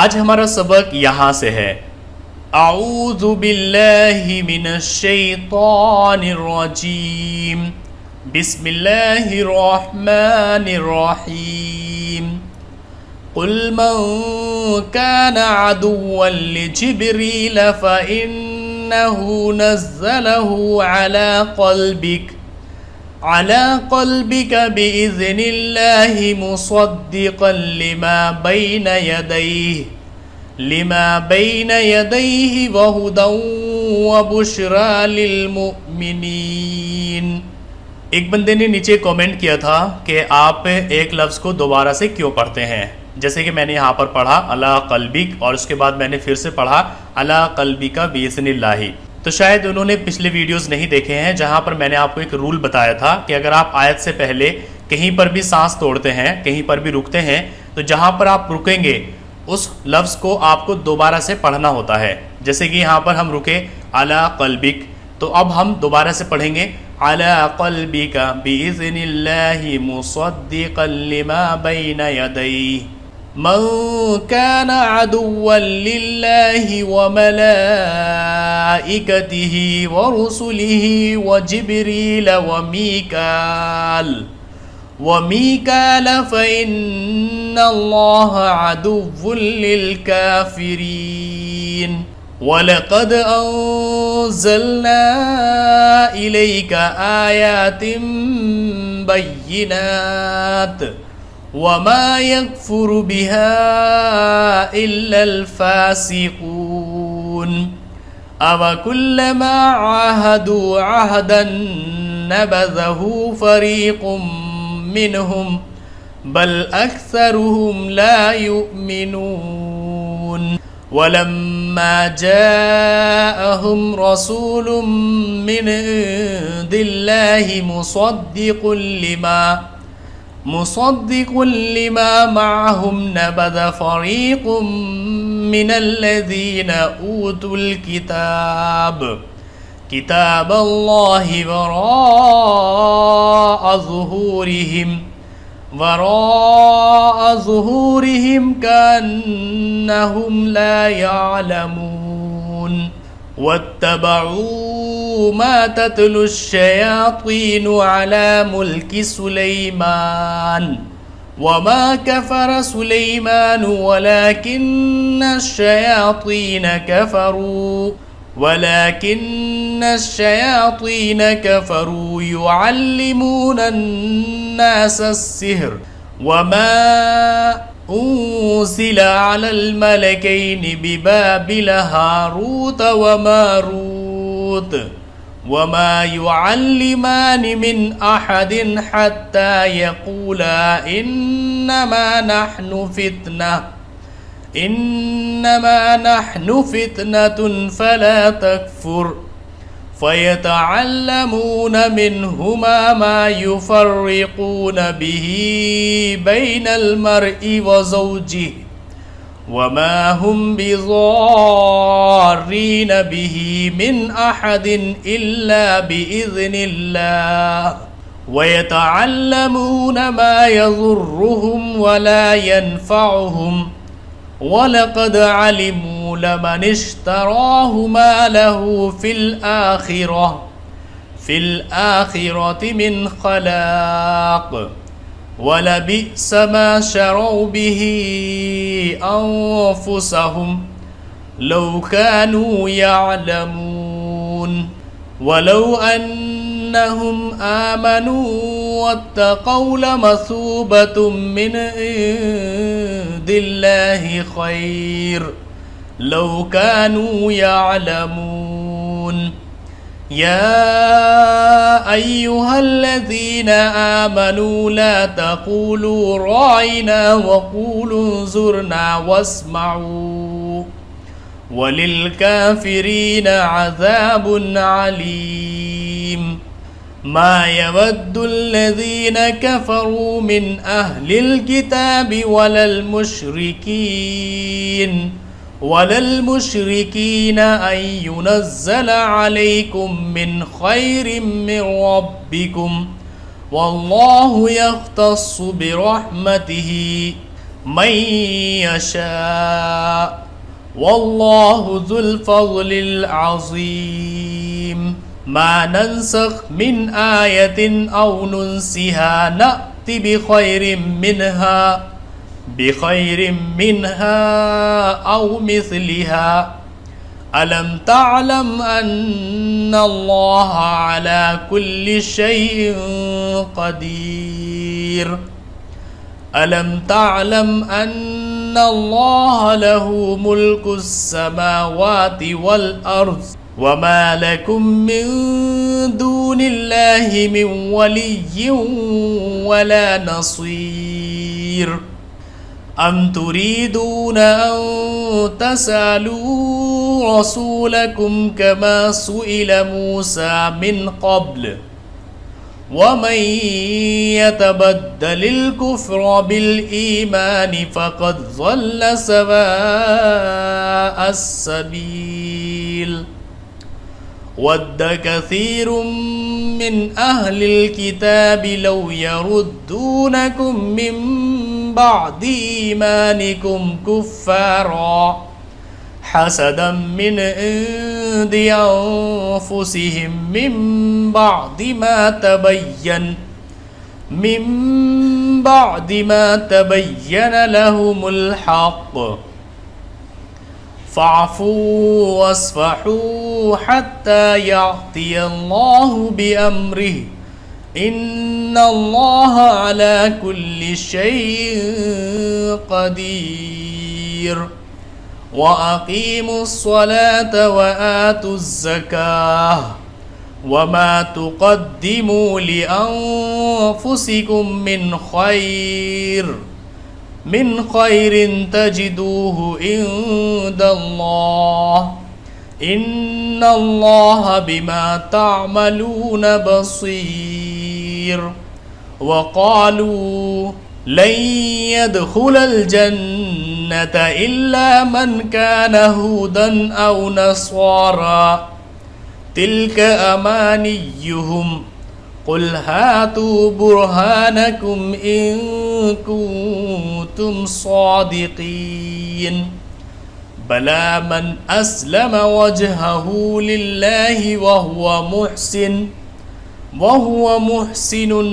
आज हमारा सबक यहाँ से है। आऊज़ु बिल्लाहि मिनश शैतानिर रजीम, बिस्मिल्लाहिर रहमानिर रहीम। कुल मन काना अदुव्वन लिजिब्रील फ़इन्नहु नज़्ज़लहु अला क़ल्बिक बिइज़्निल्लाहि मुसद्दिक़न लिमा बैन यदैहि व हुदन व बुश्रा लिलमुमिनीन। एक बंदे ने नीचे कमेंट किया था कि आप एक लफ्ज़ को दोबारा से क्यों पढ़ते हैं। जैसे कि मैंने यहाँ पर पढ़ा अला क़ल्बिक और उसके बाद मैंने फिर से पढ़ा अला क़ल्बिका बिइज़्निल्लाहि। तो शायद उन्होंने पिछले वीडियोस नहीं देखे हैं जहाँ पर मैंने आपको एक रूल बताया था कि अगर आप आयत से पहले कहीं पर भी सांस तोड़ते हैं, कहीं पर भी रुकते हैं, तो जहाँ पर आप रुकेंगे उस लफ्ज़ को आपको दोबारा से पढ़ना होता है। जैसे कि यहाँ पर हम रुके अला क़ल्बिक, तो अब हम दोबारा से पढ़ेंगे अला क़ल्बिका बिइज़्निल्लाहि मुसद्दिक़न लिमा बैन यदैहि। मन काना अदुव्वन लिल्लाहि व मलाइकतिहि व रुसुलिहि व जिब्रील व मीकाल फ़इन्नल्लाह अदुव्वुन लिलकाफ़िरीन। वलक़द अंज़लना इलैका आयातिन बय्यिनात वमा यकफुरु बिहा इल्लल फ़ासिक़ून। अवकुल्लमा आहदू अहदन नबज़हु फ़रीक़ुम मिनहुम बल अक्सरुहुम ला युमिनून। वलम्मा जाअहुम रसूलुम मिन इंदिल्लाहि मुसद्दिक़ुन लिमा मअहुम नबज़ फ़रीक़ुम मिनल्लज़ीना ऊतुल किताबल्लाहि वराअ ज़ुहूरिहिम कअन्नहुम ला यअलमून। वत्तबऊ मा तत्लुश्शयातीनु अला मुल्कि सुलैमान वमा कफर सुलैमान वलाकिन्न الشياطين كفروا يعلمون الناس السحر وما أنزل على الملكين ببابل هاروت وماروت وما يعلمان من أحد حتى يقولا إنما نحن فتنة فلا تكفر فيتعلمون منهما ما يفرقون به بين المرء وزوجه وما هم بضارين به من أحد إلا بإذن الله ويتعلمون ما يضرهم ولا ينفعهم वलक़द अलिमू लमन इश्तराहु मा लहू फिल आखिरति मिन खलाक़ वलबिअस मा शरौ बिही अन्फुसहुम लौ कानू यअलमून। वलौ अन्नहुम आमनू वत्तक़ौ लमसूबतुम मिन इंदिल्लाहि खैर लौ कानू यअलमून। या अय्युहल्लज़ीना आमनू ला तक़ूलू राइना वक़ूलू ज़ुरना वस्मऊ वलिलकाफ़िरीन अज़ाबुन अलीम। मा यवद्दुल्लज़ीन कफ़रू मिन अहलिल किताबि वलल मुश्रिकीन अन युनज़्ज़ल अलैकुम मिन खैरिम मिन रब्बिकुम वल्लाहु यख्तस्सु बिरहमतिही من يشاء والله ذو الفضل العظيم ما ننسخ من آية أو ننسها نأت بخير منها أو مثلها ألم تعلم أن الله على كل شيء قدير ألم تعلم أن الله له ملك السماوات والأرض وما لكم من دون الله من ولي ولا نصير أم تريدون أن تسألوا رسولكم كما سئل موسى من قبل ومن يتبدل الكفر بالإيمان فقد ضل سواء السبيل ود كثير من أهل الكتاب لو يردونكم من بعد إيمانكم كفارا حسدا من عند أنفسهم من بعد ما تبين لهم الحق فاعفوا واصفحوا حتى يأتي الله بأمره إن الله على كل شيء قدير وأقيموا الصلاة وآتوا الزكاة وما تقدموا لأنفسكم من خير تجدوه عند الله إن الله بما تعملون بصير وقالوا لن يدخل الجنة إلا من كان هودا أو نصارى تلك أمانيهم قل هاتوا برهانكم إن كنتم صادقين بلى من أسلم وجهه لله وهو محسن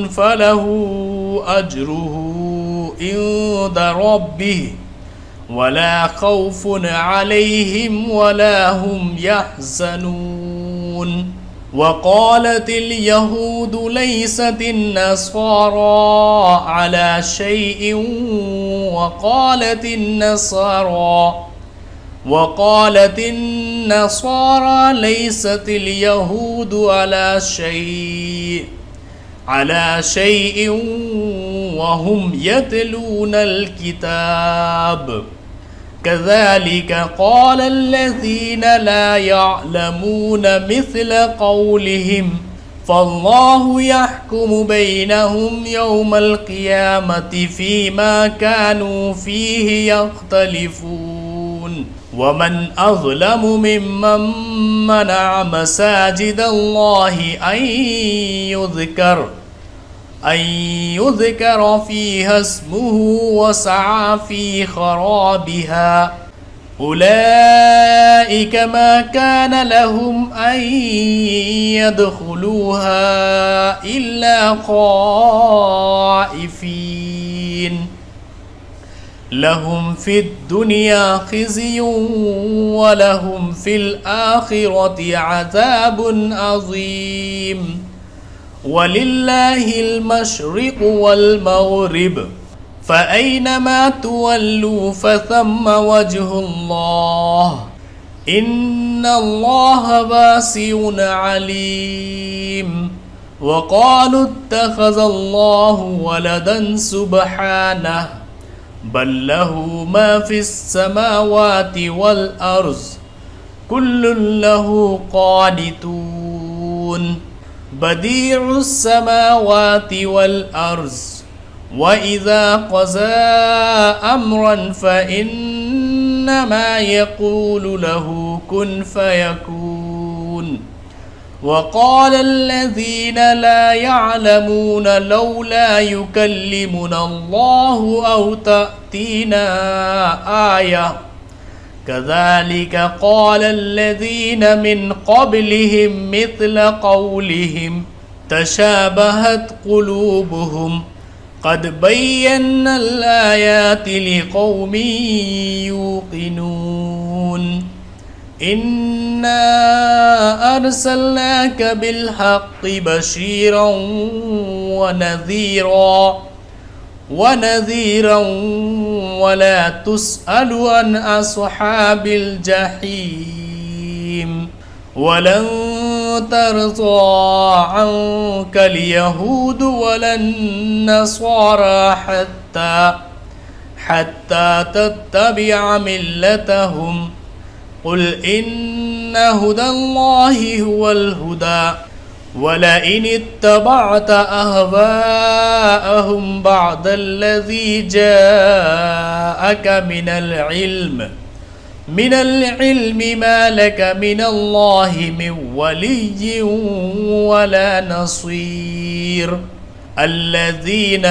فله أجره عند ربه ولا خوف عليهم ولا هم يحزنون وقالت اليهود ليست النصارى على شيء وقالت النصارى ليست اليهود على شيء وهم يتلون الكتاب كذلك قال الذين لا يعلمون مثل قولهم فالله يحكم بينهم يوم القيامة فيما كانوا فيه يختلفون ومن أظلم ممن منع مساجد الله أن يذكر فيها اسمه وسعى في خرابها أولئك ما كان لهم أن يدخلوها إلا خائفين لهم في الدنيا خزي ولهم في الآخرة عذاب عظيم ولله المشرق والمغرب فأينما تولوا فثم وجه الله إن الله واسع عليم وقالوا اتخذ الله ولدا سبحانه بل له ما في السماوات والأرض كل له قانتون بديع السماوات والأرض وإذا قضى أمرا فإنما يقول له كن فيكون وقال الذين لا يعلمون لولا يكلمنا الله أو تأتينا آية كذلك قال الذين من قبلهم مثل قولهم تشابهت قلوبهم قد بينا الآيات لقوم يوقنون إنا أرسلناك بالحق بشيرا ونذيرا ولا تسأل عن أصحاب الجحيم ولن ترضى عنك اليهود ولا النصارى حتى تتبع ملتهم قل إن هدى الله هو الهدى ولئن اتبعت أهواءهم بعد الذي جاءك من العلم ما لك من الله من ولي ولا نصير الذين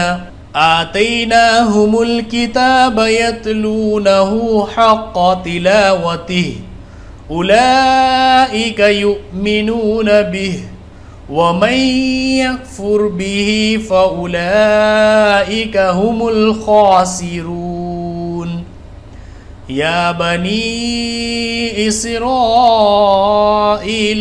آتيناهم الكتاب يتلونه حق تلاوته أولئك يؤمنون به ومن يكفر به فأولئك هم الخاسرون يا بني إسرائيل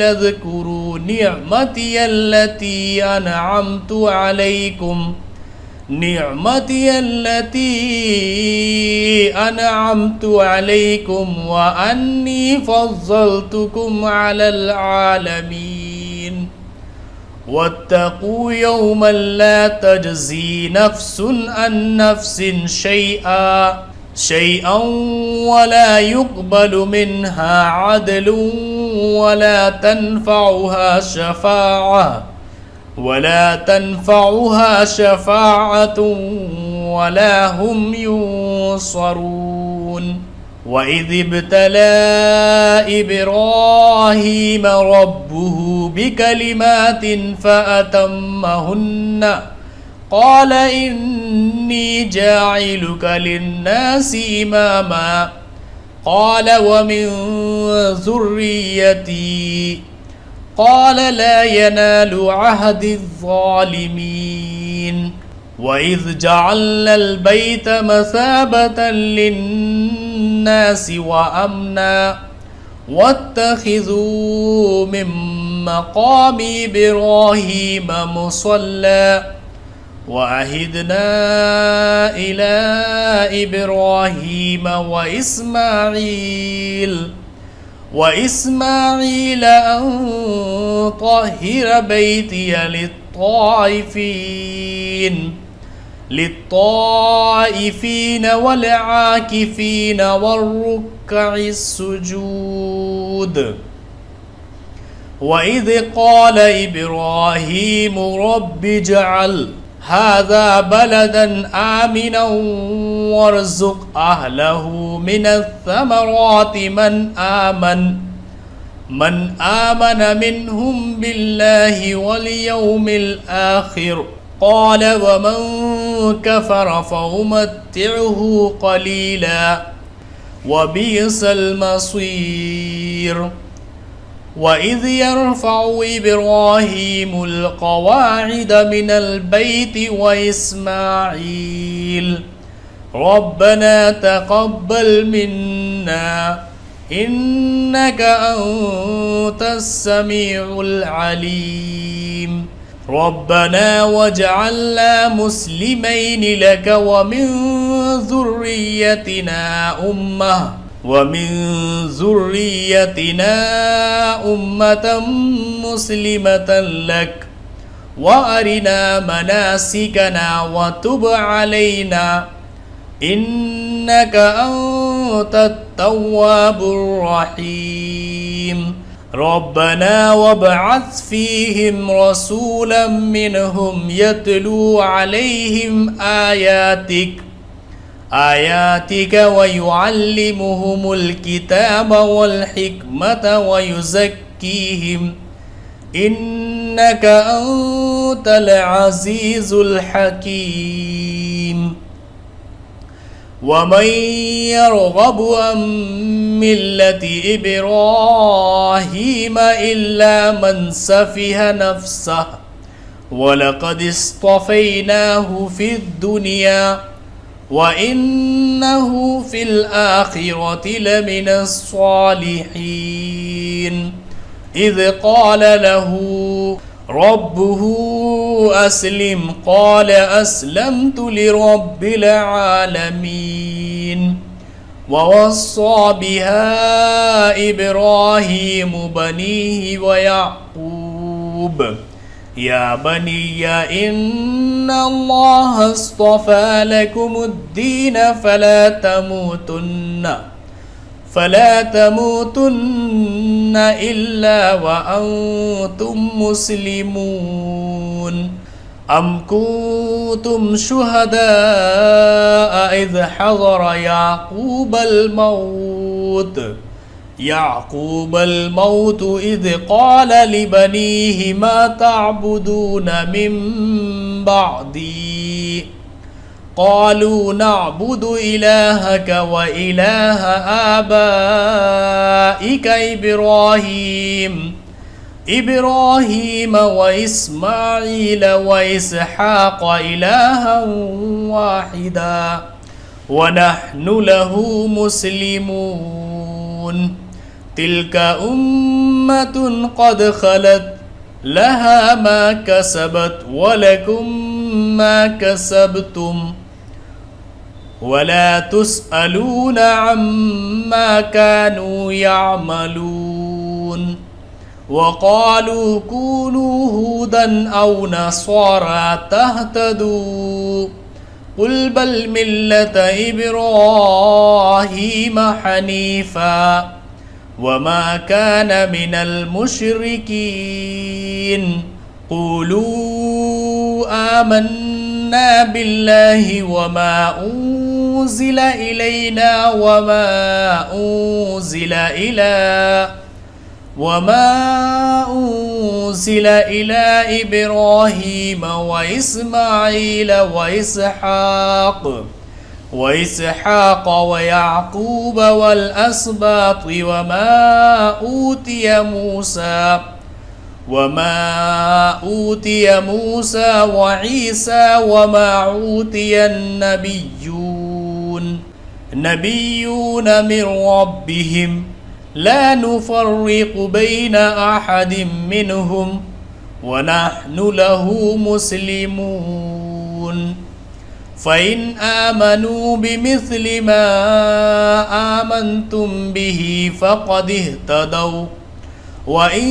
اذكروا نعمتي التي أنعمت عليكم وأني فضلتكم على العالمين واتقوا يوما لا تجزي نفس عن نفس شيئا ولا يقبل منها عدل ولا تنفعها شفاعة ولا هم ينصرون وإذ ابتلى إبراهيم ربه بكلمات فأتمهن قال إني جاعلك للناس إماما قال ومن ذريتي قال لا ينال عهد الظالمين وإذ جعلنا البيت مثابة للناس وأمنا واتخذوا من مقام إبراهيم مصلى وعهدنا إلى إبراهيم وإسماعيل أن طهر بيتي للطائفين والعاكفين والركع السجود وإذ قال إبراهيم رب اجعل هذا بلدا آمنا وارزق أهله من الثمرات من آمن منهم بالله واليوم الآخر قال ومن كفر فأمتعه قليلا وبئس المصير وإذ يرفع إبراهيم القواعد من البيت وإسماعيل ربنا تقبل منا إنك أنت السميع العليم ربنا واجعلنا مسلمين لك ومن ذريتنا أمة مسلمة لك وأرنا مناسكنا وتب علينا إنك أنت التواب الرحيم ربنا وابعث فيهم رسولا منهم يتلو عليهم آياتك ويعلمهم الكتاب والحكمة ويزكيهم इन्नका अंतल अज़ीज़ुल हकीम वमन यरग़बु अन मिल्लति इब्राहीम इल्ला मन सफ़िह नफ़्सह वलक़द इस्तफ़ैनाहु फ़िद्दुनिया व इन्नहु फ़िल आख़िरति लमिनस्सालिहीन इज़ क़ाल लहू रब्बुहु अस्लिम क़ाल अस्लमतु लिरब्बिल आलमीन ववस्सा बिहा इब्राहीमु बनीहि व याक़ूब या बनिय्या इन्नल्लाहा अस्तफ़ा लकुमुद्दीन फला तमूतुन्न इल्ला व अंतुम मुस्लिमून अम कुंतुम शुहदाअ इज़ हज़र याक़ूबल मौत इज़ क़ाल लिबनीहि मा तअबुदून मिन बअदी क़ालू नअबुदु इलाहक व इलाह आबाइक इब्राहीम व इस्माईल व इसहाक़ इलाहन वाहिदा व नहनु लहु मुस्लिमून तिल्का उम्मतुन क़द ख़लत लहा मा कसबत व लकुम मा कसबतुम वला तुसअलून अम्मा कानू यामलून वक़ालू कूनू हूदन औ नसारा तहतदू कुल बल मिल्लत इब्राहीम हनीफा वमा कान मिनल मुशरिकीन क़ूलू आमन्ना बिल्लाहि वमा उन्ज़िला इलैना वमा उन्ज़िला इला इब्राहीम व इस्माईल व इसहाक़ व याक़ूब वल अस्बात वमा ऊतिय मूसा व ईसा वमा ऊतिय नबिय्यून मिन रब्बिहिम ला नुफ़र्रिक़ु बैन अहदिम मिनहुम व नहनु लहु मुस्लिमून फ़इन आमनू बिमिस्लि मा आमन्तुम बिही फ़क़द इह्तदौ व इन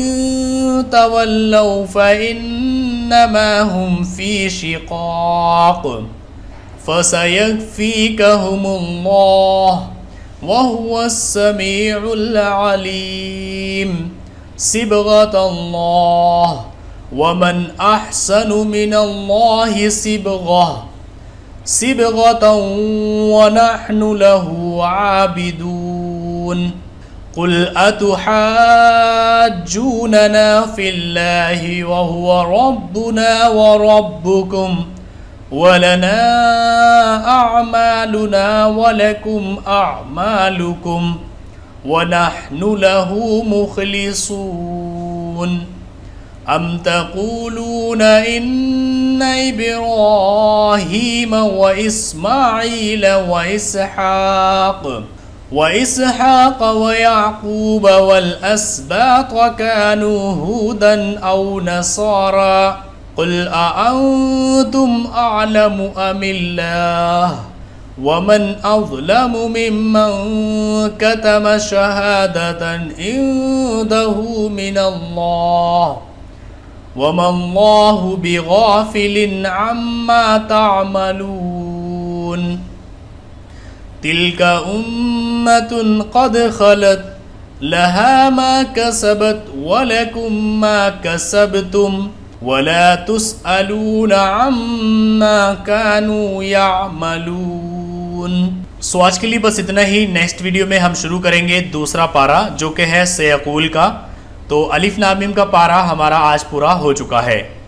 तवल्लौ फ़इन्नमा हुम फ़ी शिक़ाक़ फ़सयक्फ़ीकहुमुल्लाह वहुवस्समीउल अलीम सिबग़तल्लाह वमन अहसनु मिनल्लाहि सिबग़तन व नहनु लहु आबिदून कुल अतुहाज्जूनना फ़िल्लाहि वहुव रब्बुना व रब्बुकुम वलना अअमालुना वलकुम अअमालुकुम व नहनु लहु मुख़लिसून अम तक़ूलून इन्न इब्राहीम व इस्माईल व इसहाक़ व याक़ूब वल अस्बात कानू हूदन औ नसारा क़ुल अअंतुम अअलमु अमिल्लाह वमन अज़लमु मिम्मन कतम शहादतन इंदहु मिनल्लाह वमल्लाहु बिगाफ़िलिन अम्मा तअमलून तिल्का उम्मतुन क़द ख़लत लहा मा कसबत वलकुम मा कसबतुम वला तुसअलून अम्मा कानू यामलून। सो आज के लिए बस इतना ही। नेक्स्ट वीडियो में हम शुरू करेंगे दूसरा पारा जो कि है सयक़ूल का। तो अलिफ लाम मीम का पारा हमारा आज पूरा हो चुका है।